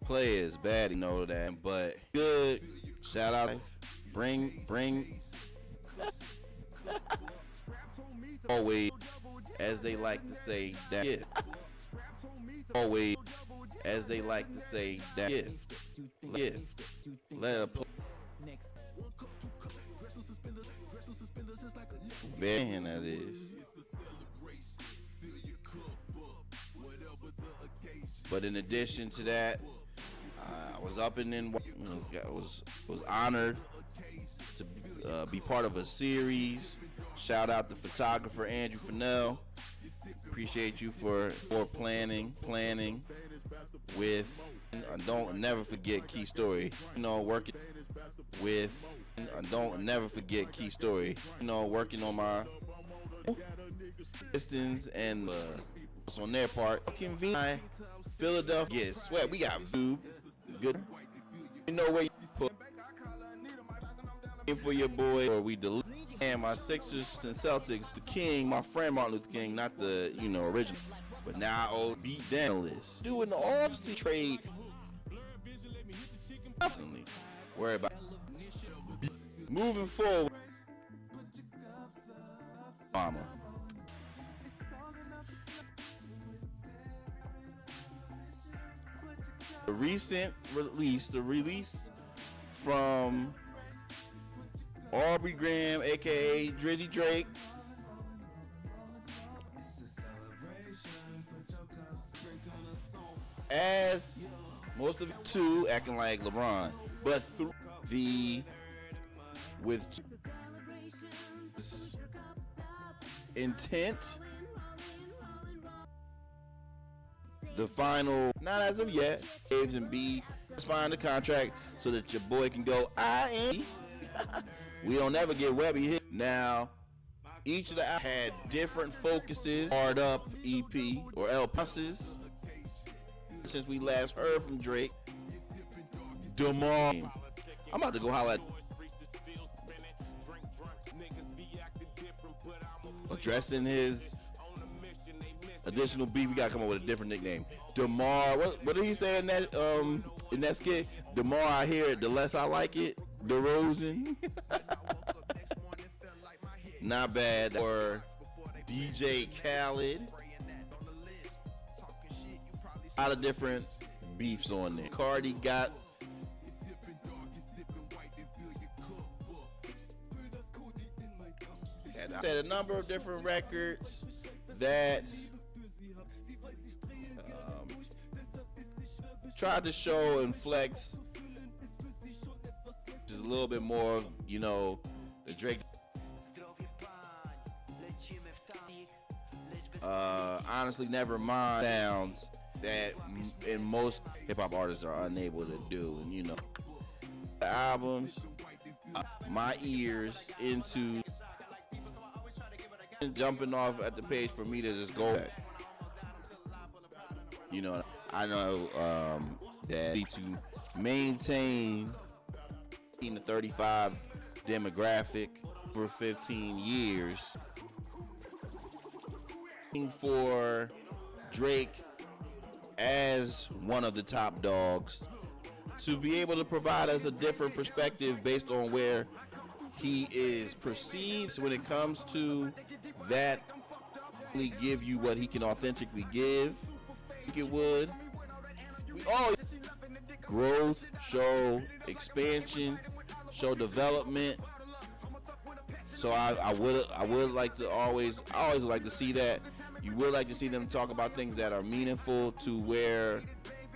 Playas bad, you know that, but good. Shout out, bring always, as they like to say, that gift. Always, as they like to say, that gifts. Let her play. Man, that is. But in addition to that, I was up and then was honored to be part of a series. Shout out to photographer Andrew Fennell. Appreciate you for planning with. Don't never forget Key Story. You know, working with. Don't never forget Key Story. You know, working on my distance and on their part. Philadelphia, yeah, sweat. We got food. Good. You know where you put in for your boy, or we delete. And my Sixers and Celtics, the King, my friend Martin Luther King, not the original, but now old beat down list. Doing the offseason trade. Definitely worry about moving forward. Mama. The recent release, from Aubrey Graham, aka Drizzy Drake, as most of it too acting like LeBron, but through with intent. The final, not as of yet, A's and B, let's find the contract so that your boy can go we don't ever get Wemby hit. Now, each of the had different focuses. Hard Up EP or El Passes. Since we last heard from Drake, DeMar. I'm about to go holler at addressing his additional beef. We gotta come up with a different nickname. DeMar. What did he say in that skit? The more I hear it, the less I like it. DeRozan. Not bad. Or DJ Khaled. A lot of different beefs on there. Cardi got said a number of different records that tried to show and flex just a little bit more, the Drake. Honestly, never mind sounds that and most hip hop artists are unable to do, and the albums, my ears into jumping off at the page for me to just go back. I know that to maintain the 35 demographic for 15 years for Drake as one of the top dogs to be able to provide us a different perspective based on where he is perceived when it comes to that, give you what he can authentically give. It would. We all growth, show expansion, show development. So I would like to I always like to see that. You would like to see them talk about things that are meaningful to where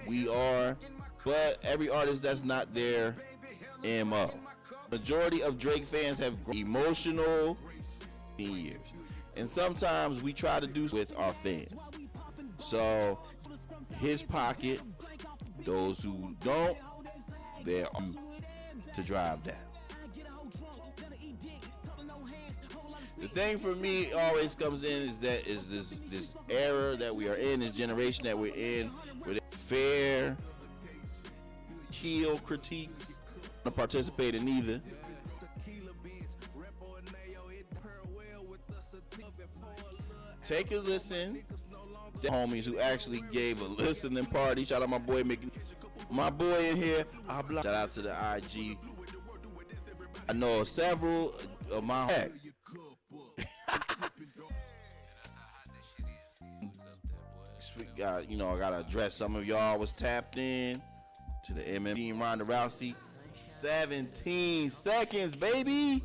we are, but every artist, that's not their MO. Majority of Drake fans have emotional years, and sometimes we try to do with our fans. So his pocket, those who don't, they're to drive that. The thing for me always comes in is this era that we are in, this generation that we're in, with fair heel critiques. To participate in either. Take a listen. The homies who actually gave a listening party. Shout out my boy making My boy in here, shout out to the IG. I know several of my I gotta address some of y'all was tapped in to the MMA Ronda Rousey. 17 seconds, baby.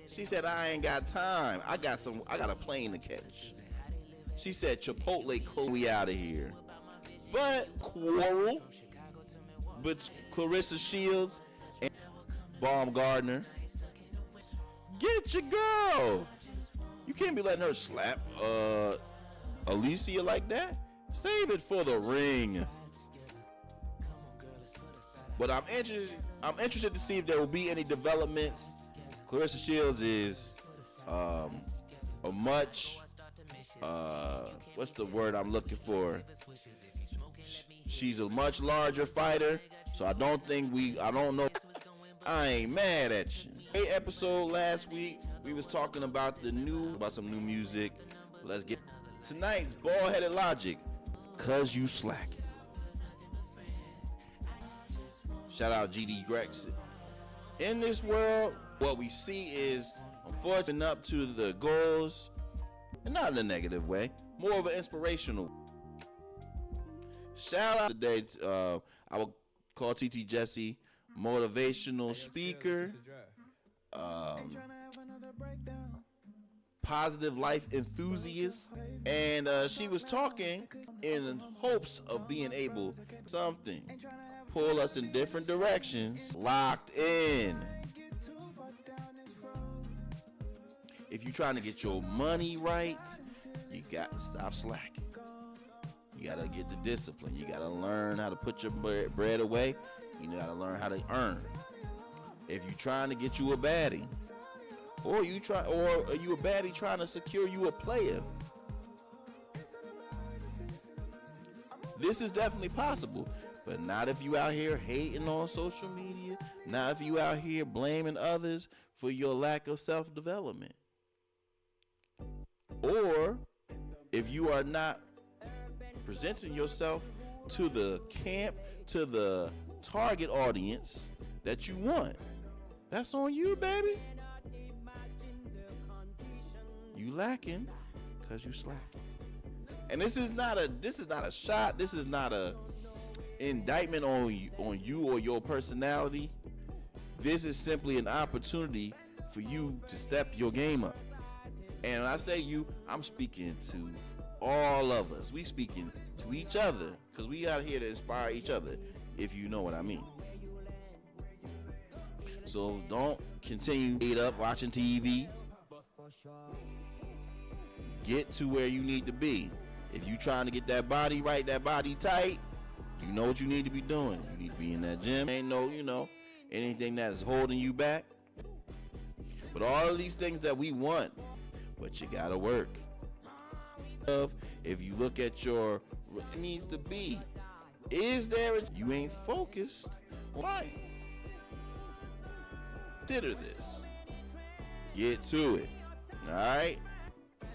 She said, I ain't got time. I got a plane to catch. She said, Chipotle close, we out of here. But quarrel but Clarissa Shields and Baumgardner. Get your girl. You can't be letting her slap Alicia like that. Save it for the ring. But I'm interested to see if there will be any developments. Clarissa Shields is a much what's the word I'm looking for? She's a much larger fighter, so I don't know. I ain't mad at you. Hey, episode last week, we was talking about some new music. Let's get tonight's bald-headed logic. Cause you slackin'. Shout out GD Grexit. In this world, what we see is unfortunately up to the goals, and not in a negative way, more of an inspirational. Shout out today, I would call TT Jesse motivational speaker, positive life enthusiast, and she was talking in hopes of being able something pull us in different directions. Locked in. If you're trying to get your money right, you got to stop slacking. You got to get the discipline. You got to learn how to put your bread away. You got to learn how to earn. If you're trying to get you a baddie, or are you a baddie trying to secure you a player, this is definitely possible. But not if you out here hating on social media. Not if you out here blaming others for your lack of self-development. Or if you are not presenting yourself to the camp, to the target audience that you want. That's on you, baby. You lacking because you slacking. And this is not a shot. This is not a indictment on you or your personality. This is simply an opportunity for you to step your game up. And when I say you, I'm speaking to all of us. We speaking to each other because we out here to inspire each other, if you know what I mean. So don't continue up watching TV. Get to where you need to be. If you trying to get that body right, that body tight, you know what you need to be doing. You need to be in that gym. Ain't no, anything that is holding you back. But all of these things that we want, but you gotta work. If you look at what it needs to be, you ain't focused. Right. Consider this. Get to it. All right.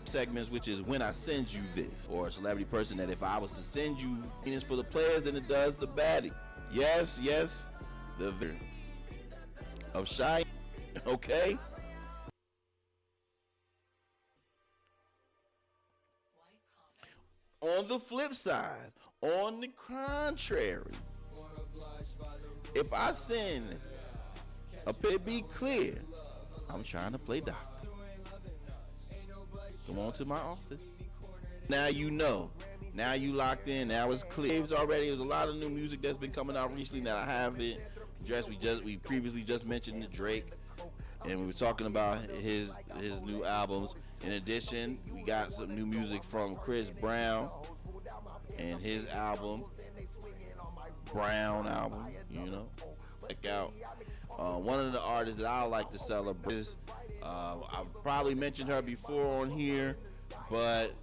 Segments, which is when I send you this, or a celebrity person that if I was to send you it's for the players, then it does the baddie. Yes, the video of Cheyenne. Okay. On the flip side, on the contrary, if I send be clear, I'm trying to play doctor. Come on to my office. Now you know. Now you locked in. Now it's clear. There's a lot of new music that's been coming out recently that I haven't addressed. We previously just mentioned the Drake, and we were talking about his new albums. In addition, we got some new music from Chris Brown and his album, Brown album. Check out. One of the artists that I like to celebrate is, I've probably mentioned her before on here, but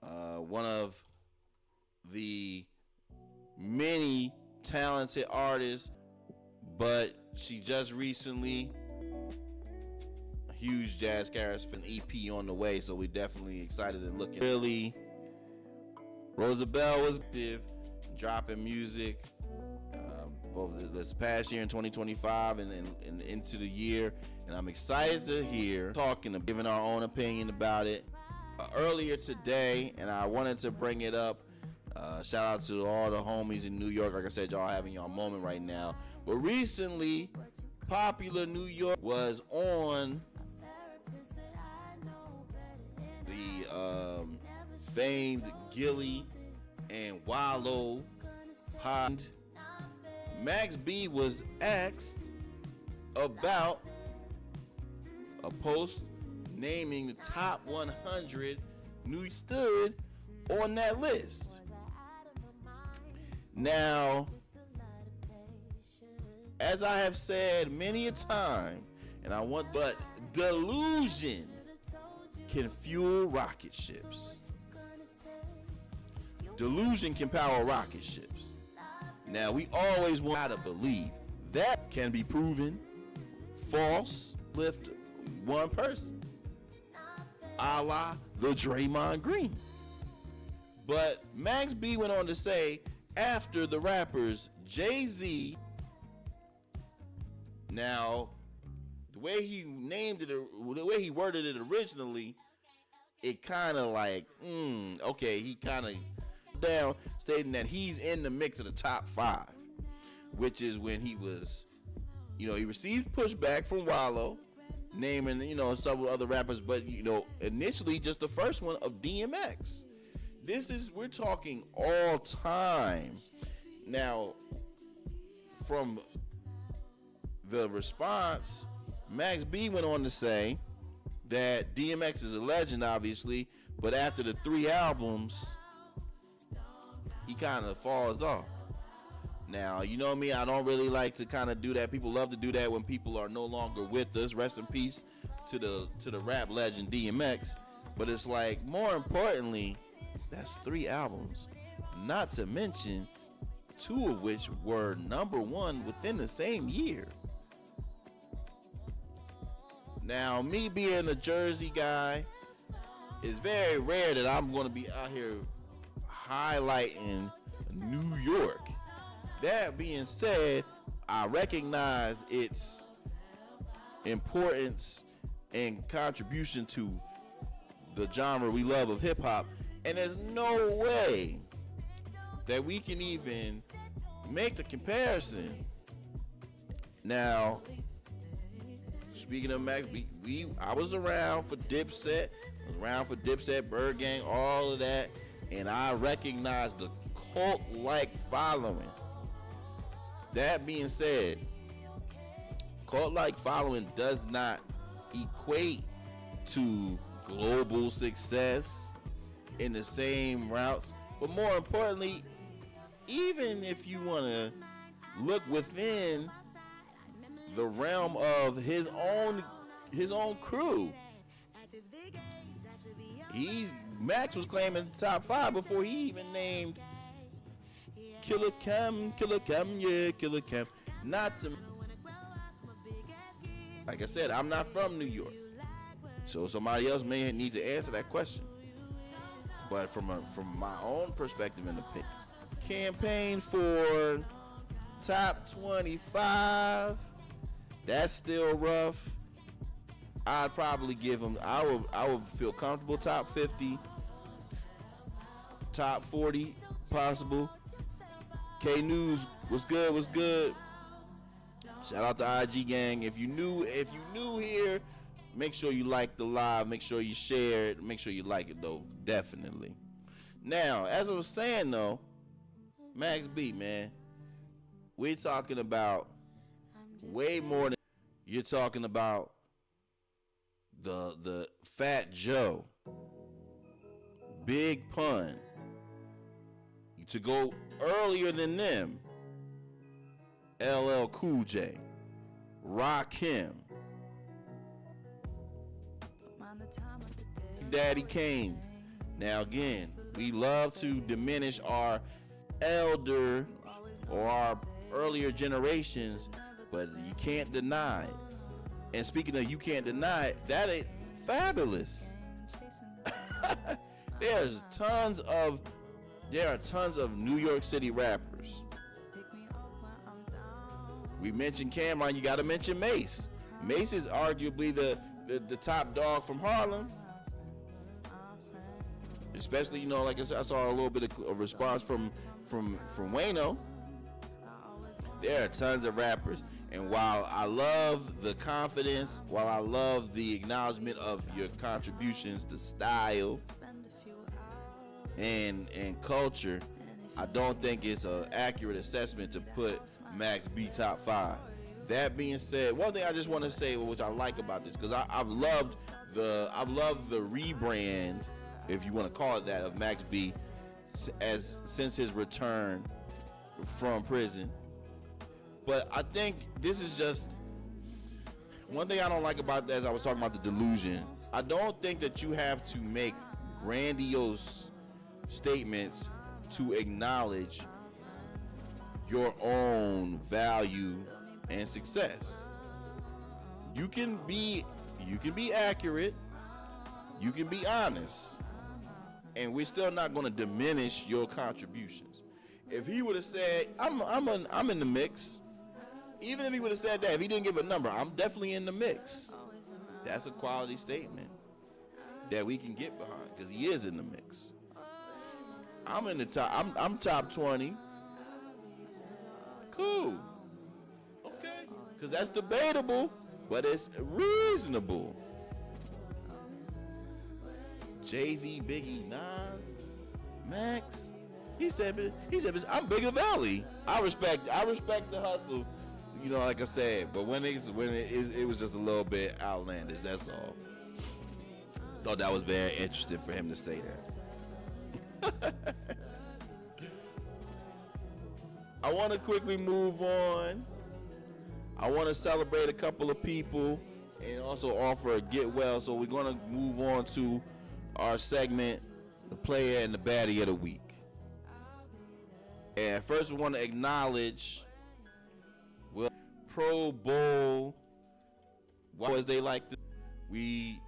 one of the many talented artists, but she just recently, huge Jazz Caris an EP on the way, so we're definitely excited and looking. Really, Rosabelle was active, dropping music. both this past year in 2025 and into the year, and I'm excited to hear giving our own opinion about it earlier today, and I wanted to bring it up. Shout out to all the homies in New York. Like I said, y'all having y'all moment right now. But recently, Popular New York was on the famed Gilly and Wallow pod. Max B was asked about a post naming the top 100 New stood on that list. Now, as I have said many a time, but delusion can fuel rocket ships. Delusion can power rocket ships. Now, we always want to believe that can be proven false. Lift one person, a la the Draymond Green. But Max B went on to say, after the rappers Jay-Z, now the way he named it, the way he worded it originally, it kind of like, okay, he kind of down, stating that he's in the mix of the top 5, which is when he was, he received pushback from Wallow, naming, several other rappers, but, initially just the first one of DMX. We're talking all time. Now, from the response, Max B went on to say that DMX is a legend, obviously, but after the 3 albums, he kind of falls off. Now, you know me, I don't really like to kind of do that. People love to do that when people are no longer with us. Rest in peace to the rap legend DMX. But it's like, more importantly, that's 3 albums. Not to mention 2 of which were number 1 within the same year. Now, me being a Jersey guy, it's very rare that I'm going to be out here highlighting New York. That being said, I recognize its importance and contribution to the genre we love of hip hop, and there's no way that we can even make the comparison. Now, speaking of Max, I was around for Dipset, Bird Gang, all of that, and I recognize the cult-like following. That being said, cult-like following does not equate to global success in the same routes. But more importantly, even if you want to look within the realm of his own crew, Max was claiming top 5 before he even named Killer Cam, yeah, Killer Cam. Not to, like I said, I'm not from New York, so somebody else may need to answer that question. But from my own perspective and opinion, campaign for top 25, that's still rough. I'd probably give him, I would feel comfortable top 50, top 40 possible. K News was good. Shout out to IG gang. If you new here, make sure you like the live, make sure you share it, make sure you like it though, definitely. Now, as I was saying though, Max B, man, we're talking about way more than you're talking about. The Fat Joe, Big Pun, to go earlier than them, LL Cool J, Rakim, Daddy Kane. Now again, we love to diminish our elder or our earlier generations, but you can't deny it. And speaking of you can't deny it, that ain't fabulous. There are tons of New York City rappers We mentioned Cameron, you got to mention Mace. Mace is arguably the top dog from Harlem. Especially, you know, like I said, I saw a little bit of a response from Wayno. There are tons of rappers, and while I love the confidence, while I love the acknowledgement of your contributions to style and culture, I don't think it's an accurate assessment to put Max B top 5. That being said, one thing I just want to say, which I like about this, because I've loved the rebrand, if you want to call it that, of Max B since his return from prison. But I think this is just one thing I don't like about that. As I was talking about the delusion, I don't think that you have to make grandiose statements to acknowledge your own value and success. You can be accurate, you can be honest, and we're still not going to diminish your contributions. If he would have said, I'm in the mix, even if he would have said that, if he didn't give a number, I'm definitely in the mix, that's a quality statement that we can get behind, because he is in the mix. I'm in the top. I'm top 20. Cool. Okay. Because that's debatable, but it's reasonable. Jay-Z, Biggie, Nas, Max. He said, I'm Bigger Valley. I respect the hustle. You know, like I said, but when it was just a little bit outlandish. That's all. Thought that was very interesting for him to say that. I want to quickly move on. I want to celebrate a couple of people and also offer a get well. So we're going to move on to our segment, the player and the baddie of the week. And first we want to acknowledge Pro Bowl, as they like to. We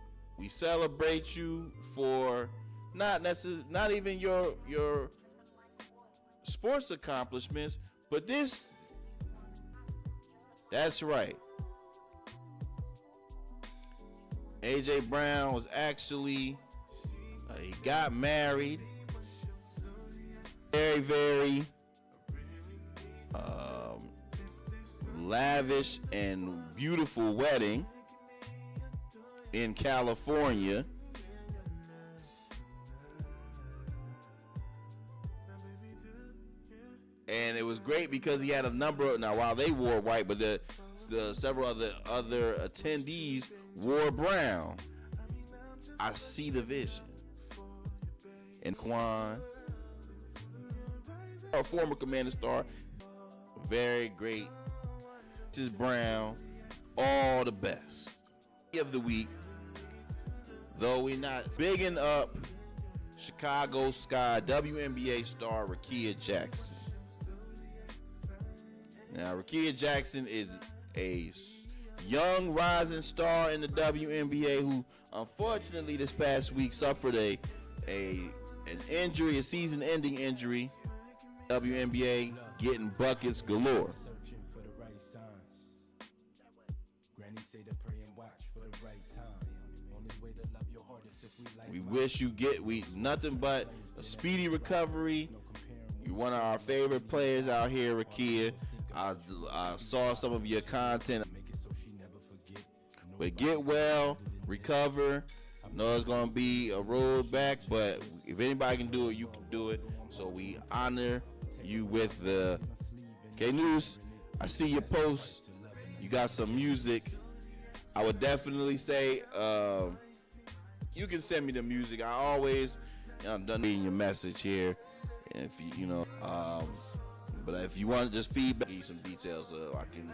celebrate you for not even your sports accomplishments, but this. That's right. AJ Brown was actually he got married. Very, very lavish and beautiful wedding in California. And it was great because he had a number. Now, while they wore white, but the several other attendees wore brown. I see the vision. And Quan, a former Commander star, very great. This is Brown, all the best. Of the week, though we're not bigging up Chicago Sky WNBA star Rickea Jackson. Now, Rickea Jackson is a young rising star in the WNBA who, unfortunately, this past week suffered an injury, a season-ending injury. WNBA getting buckets galore. We wish you nothing but a speedy recovery. You're one of our favorite players out here, Rickea. I saw some of your content. But get well, recover. I know it's going to be a road back, but if anybody can do it, you can do it. So we honor you with the K-News. I see your post. You got some music. I would definitely say you can send me the music. I always done reading your message here. If you know, but if you want just feedback, give you some details so I can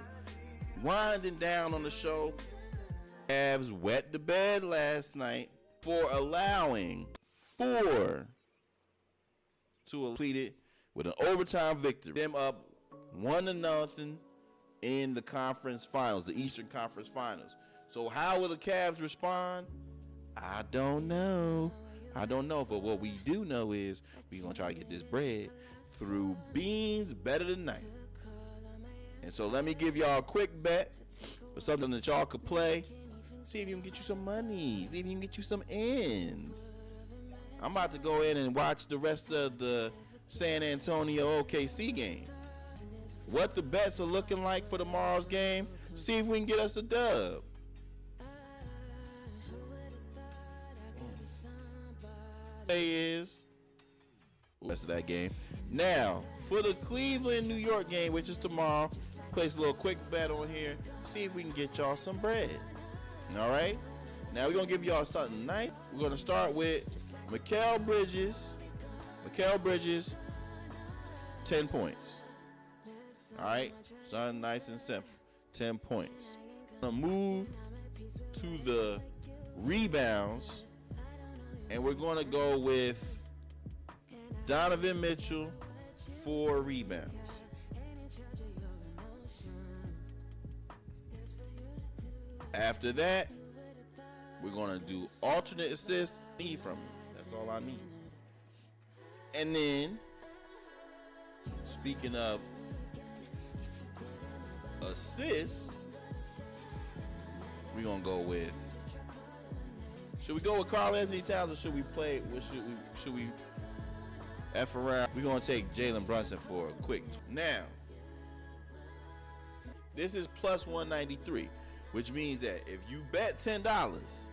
winding down on the show. Cavs wet the bed last night for allowing 4 to complete it with an overtime victory. Them up 1-0 in the conference finals, the Eastern Conference Finals. So how will the Cavs respond? I don't know. But what we do know is we're going to try to get this bread through beans better than night. And so let me give y'all a quick bet for something that y'all could play. See if you can get you some money. See if you can get you some ends. I'm about to go in and watch the rest of the San Antonio OKC game. What the bets are looking like for tomorrow's game. See if we can get us a dub. Is rest of that game. Now, for the Cleveland New York game, which is tomorrow, place a little quick bet on here. See if we can get y'all some bread. All right. Now we're gonna give y'all something nice. We're gonna start with Mikal Bridges. Mikal Bridges, 10 points. All right. Something nice and simple. 10 points. I'm gonna move to the rebounds, and we're gonna go with Donovan Mitchell, 4 rebounds. After that, we're gonna do alternate assists. Need from him. That's all I need. And then, speaking of assists, we're gonna go with. Should we go with Karl Anthony Towns or should we play? Should we F around? We're gonna take Jalen Brunson for a quick. Now, this is plus 193, which means that if you bet $10,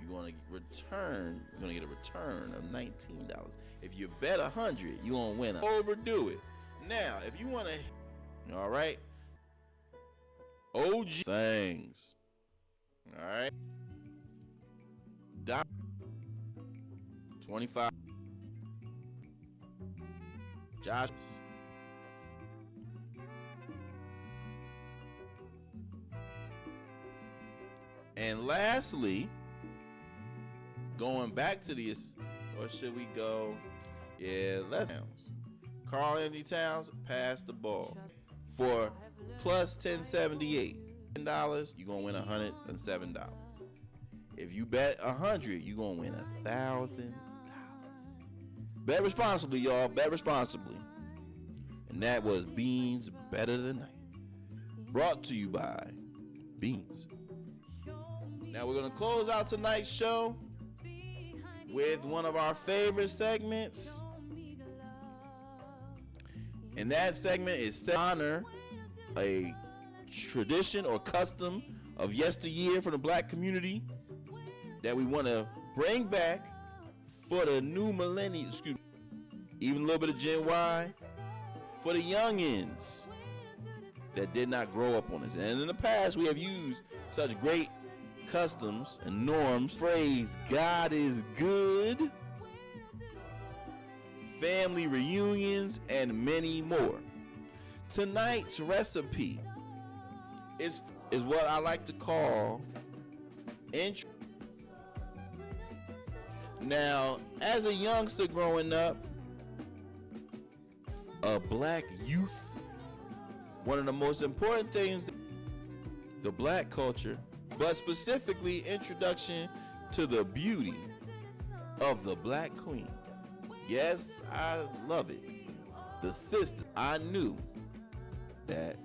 you're gonna get a return of $19. If you bet 100, you're gonna win. Overdo it. Now, if you wanna, all right, OG things, all right, 25. Josh. And lastly, going back to this, or should we go? Yeah, let's. Karl Anthony Towns passed the ball for plus 1078. $10, you're gonna win $107. If you bet 100, you're gonna win $1,000. Bet responsibly, y'all. Bet responsibly. And that was Beans Better Than Night. Brought to you by Beans. Now we're going to close out tonight's show with one of our favorite segments. And that segment is to honor a tradition or custom of yesteryear for the black community that we want to bring back for the new millennium, even a little bit of Gen Y, for the youngins that did not grow up on this. And in the past, we have used such great customs and norms. Phrase, God is good, family reunions, and many more. Tonight's recipe is what I like to call intro. Now, as a youngster growing up, a black youth, one of the most important things, the black culture, but specifically introduction to the beauty of the black queen. Yes, I love it. The sister. I knew that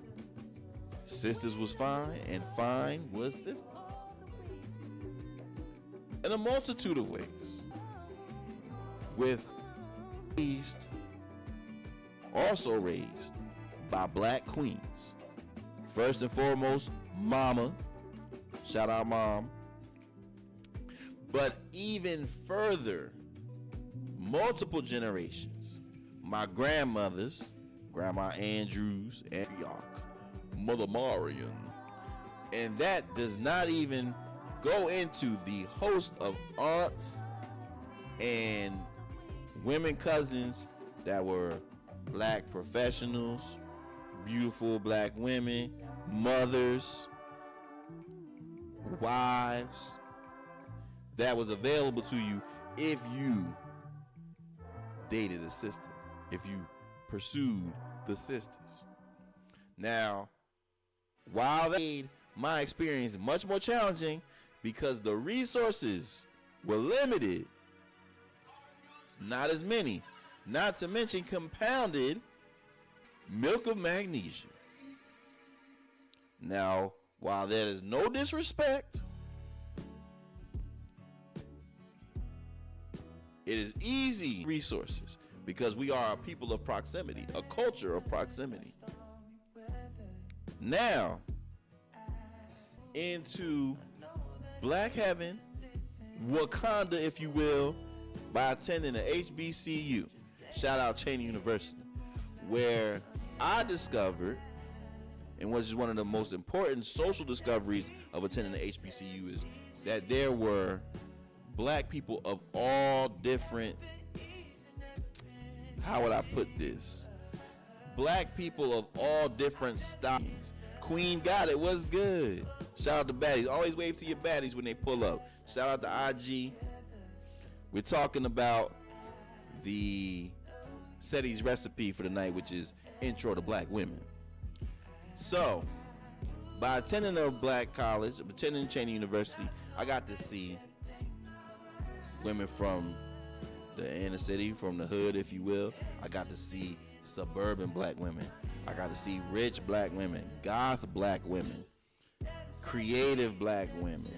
sisters was fine and fine was sisters. In a multitude of ways. Also raised by black queens. First and foremost, mama. Shout out mom. But even further, multiple generations. My grandmothers, Grandma Andrews, and York, Mother Marion. And that does not even go into the host of aunts and women cousins that were black professionals, beautiful black women, mothers, wives, that was available to you if you dated a sister, if you pursued the sisters. Now, while that made my experience much more challenging because the resources were limited, not as many, not to mention compounded milk of magnesia. Now, while there is no disrespect, it is easy resources because we are a people of proximity, a culture of proximity. Now, into Black Heaven, Wakanda, if you will, by attending the HBCU. Shout out Cheyenne University, where I discovered, and which is one of the most important social discoveries of attending the HBCU, is that there were black people of all different, how would I put this? Black people of all different styles. Queen got it, what's good? Shout out to baddies. Always wave to your baddies when they pull up. Shout out to IG. We're talking about the Ceddy's recipe for the night, which is Intro to Black Women. So, by attending a black college, attending Cheyenne University, I got to see women from the inner city, from the hood, if you will. I got to see suburban black women. I got to see rich black women, goth black women, creative black women,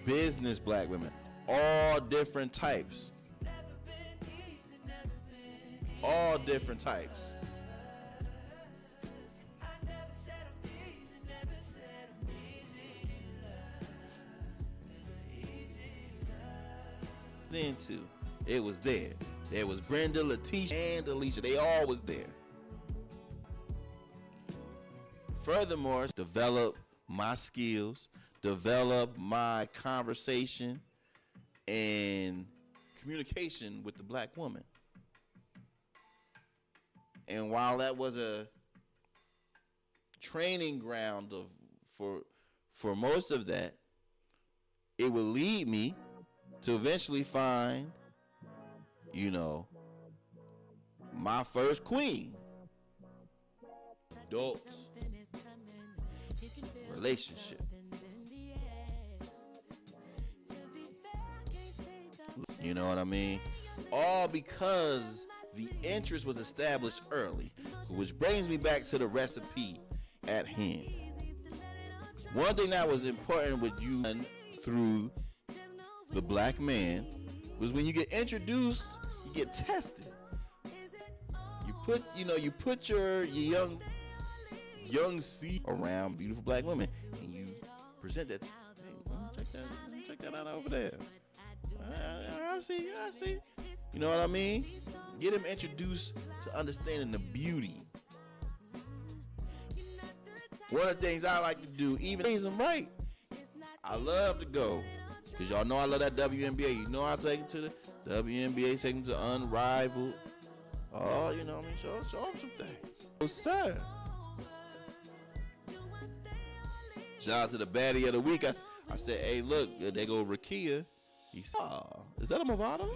business black women, all different types. All different types. Into it was there. There was Brenda, Letitia, and Alicia. They all was there. Furthermore, develop my skills, develop my conversation and communication with the black woman. And while that was a training ground for most of that, it would lead me to eventually find, my first queen. Adult relationship. You know what I mean? All because the interest was established early, which brings me back to the recipe at hand. One thing that was important with you through the black man was when you get introduced, you get tested. You put your young seed around beautiful black women, and you present that. Hey, check that out over there. I see. You know what I mean? Get him introduced to understanding the beauty. One of the things I like to do, even things I'm right, I love to go. Because y'all know I love that WNBA. You know I take it to the WNBA, take it to Unrivaled. Oh, you know what I mean? Show them some things. Oh, sir. Shout out to the baddie of the week. I said, hey, look, there go Rakia. He said, oh, is that a Movado?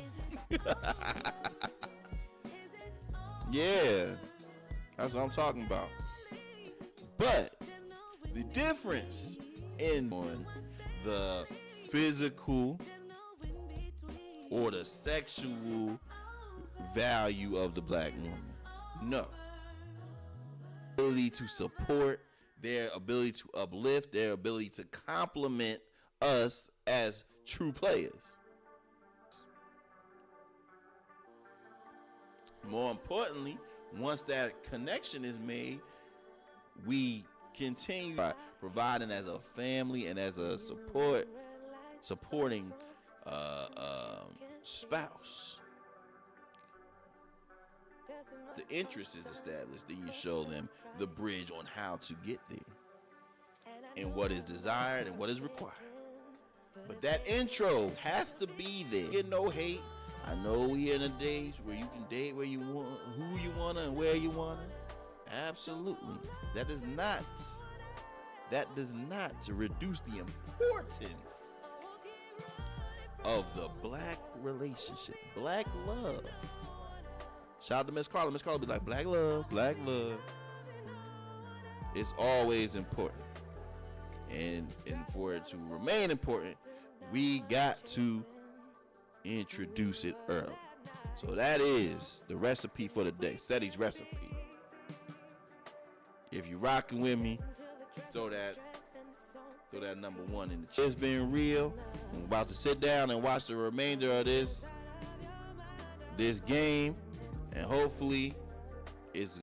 Yeah, that's what I'm talking about. But the difference in the physical or the sexual value of the black woman, no. Ability to support, their ability to uplift, their ability to compliment us as true players. More importantly, once that connection is made, we continue providing as a family and as a supporting spouse. The interest is established, then you show them the bridge on how to get there and what is desired and what is required. But that intro has to be there. Get no hate. I know we in the days where you can date where you want, who you want and where you want it. Absolutely. That does not reduce the importance of the black relationship, black love. Shout out to Miss Carla. Miss Carla be like, black love, black love. It's always important. And for it to remain important, we got to introduce it early. So that is the recipe for the day. Ceddy's recipe. If you're rocking with me, throw that number one in the chat. It's been real. I'm about to sit down and watch the remainder of this game, and hopefully it's